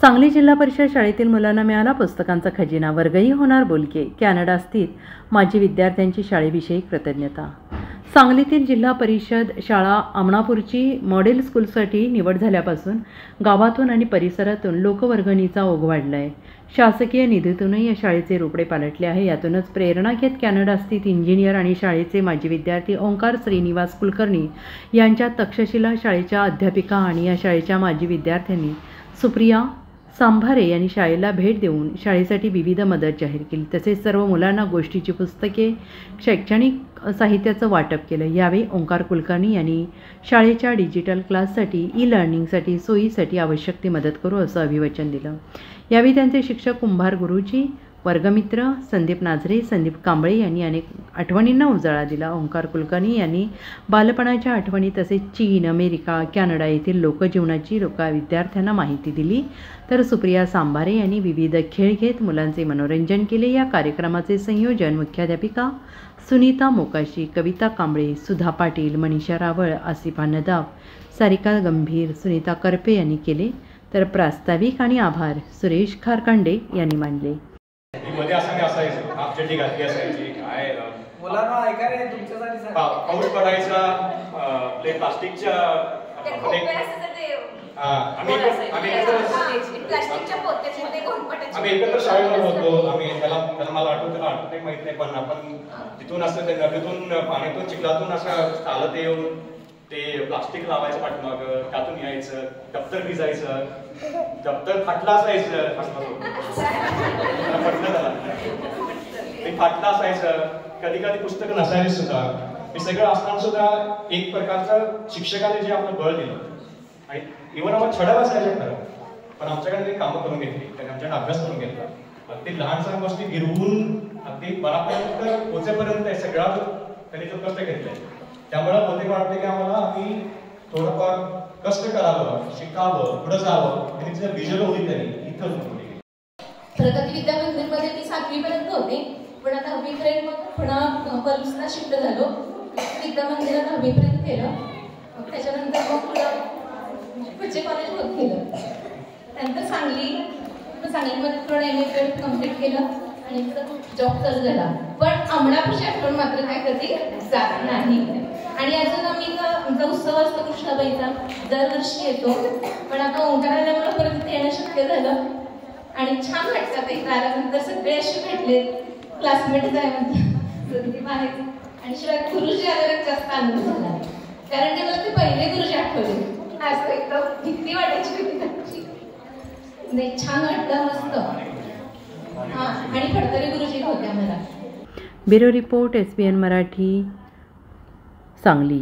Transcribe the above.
सांगली जिल्हा परिषद शाळेतील मुलांना मिळाला पुस्तकांचा खजिना, वर्गही होणार बोलके. कॅनडा स्थित माजी विद्यार्थ्यांची शाळेविषयी कृतज्ञता. सांगलीतील जिल्हा परिषद शाळा आमणापूरची मॉडेल स्कूलसाठी निवड झाल्यापासून गावातून आणि परिसरातून लोकवर्गणीचा ओघ वाढला आहे. शासकीय निधीतूनही या शाळेचे रोपडे पालटले आहे. यातूनच प्रेरणा घेत कॅनडा स्थित इंजिनियर आणि शाळेचे माजी विद्यार्थी ओंकार श्रीनिवास कुलकर्णी यांच्या तक्षशिला शाळेच्या अध्यापिका आणि या शाळेच्या माजी विद्यार्थ्यांनी सुप्रिया सांभारे यांनी शाळेला भेट देऊन शाळेसाठी विविध मदत जाहीर केली. तसेच सर्व मुलांना गोष्टीची पुस्तके, शैक्षणिक साहित्याचं वाटप केलं. यावेळी ओंकार कुलकर्णी यांनी शाळेच्या डिजिटल क्लाससाठी, ई-लर्निंगसाठी सोयीसाठी आवश्यक ती मदत करू असं अभिवचन दिलं. यावेळी त्यांचे शिक्षक कुंभार गुरुजी, वर्गमित्र संदीप नाझरे, संदीप कांबळे यांनी अनेक आठवणींना उजाळा दिला. ओंकार कुलकर्णी यांनी बालपणाच्या आठवणी तसेच चीन, अमेरिका, कॅनडा येथील लोकजीवनाची विद्यार्थ्यांना माहिती दिली. तर सुप्रिया सांभारे यांनी विविध खेळ घेत मुलांचे मनोरंजन केले. या कार्यक्रमाचे संयोजन मुख्याध्यापिका सुनीता मोकाशी, कविता कांबळे, सुधा पाटील, मनीषा रावळ, आसिफा नदाफ, सारिका गंभीर, सुनीता करपे यांनी केले. तर प्रास्ताविक आणि आभार सुरेश खारकांडे यांनी मानले. मध्ये असं असायचं, आपचटी घातली असायची, काय मुलांना ऐका रे तुमच्यासाठी पाऊस पडायचा, आपले प्लास्टिकच्या आम्ही एकत्र शाळेमध्ये होतो. आम्ही त्याला मला आठवते माहित नाही, पण आपण तिथून असं नदीतून पाण्यातून चिखलातून असं चालत येऊन ते प्लास्टिक लावायचं पाठीमाग, त्यातून यायचं, दप्तर भिजायचं, दप्तर फाटलं असायचं, ते फाटलं असायचं, कधी कधी पुस्तकं नसायची सुद्धा. हे सगळं असताना सुद्धा एक प्रकारचं शिक्षकाने जे आपलं बळ दिलं आणि इव्हन आम्हाला छडा बसायचं खरं, पण आमच्याकडे ते कामं करून घेतली, त्यांनी आमच्याकडे अभ्यास करून घेतला. अगदी लहानसहान गोष्टी गिरवून अगदी मनापर्यंत पोचेपर्यंत सगळं त्यांनी जो कष्ट घेतलाय. त्यामुळे बहुतेक वाटते की आम्हाला आम्ही थोडंफार कष्ट करावं, शिकावं, पुढे जावं, आणि तिचं विजन होती त्यांनी इथं होती. प्रगती विद्या मंदिरमध्ये मी 7वी पर्यंत होते, पण आता 10वी पर्यंत पुन्हा पल्सला शिफ्ट झालो. विद्या मंदिरात 10वी पर्यंत केलं, मग त्याच्यानंतर मग पुढचे कॉलेज होत गेलं. त्यानंतर सांगलीमध्ये थोडं MA कम्प्लीट केलं आणि जॉब चालू झाला. पण आमणापूरची आठवण मात्र काय कधी जात नाही. आणि अजून आम्ही आमचा उत्सव असतो कृष्णाबाईचा, दरवर्षी येतो, पण आता ओंकाराला परत येणं शक्य झालं आणि छान वाटतं. ते आल्यानंतर सगळे असे भेटले, क्लासमेट्स आहे संदीप आहे, आणि शिवाय गुरुजी आल्यावर जास्त आनंद झाला, कारण ते मला ते पहिले गुरुजी आठवले. असं एकदम भीती वाटायची होती त्यांची. नाही, छान वाटतं, मस्त. हां, आणि फडतरे गुरुजी होते आम्हाला. Bureau report, SBN Marathi, Sangli.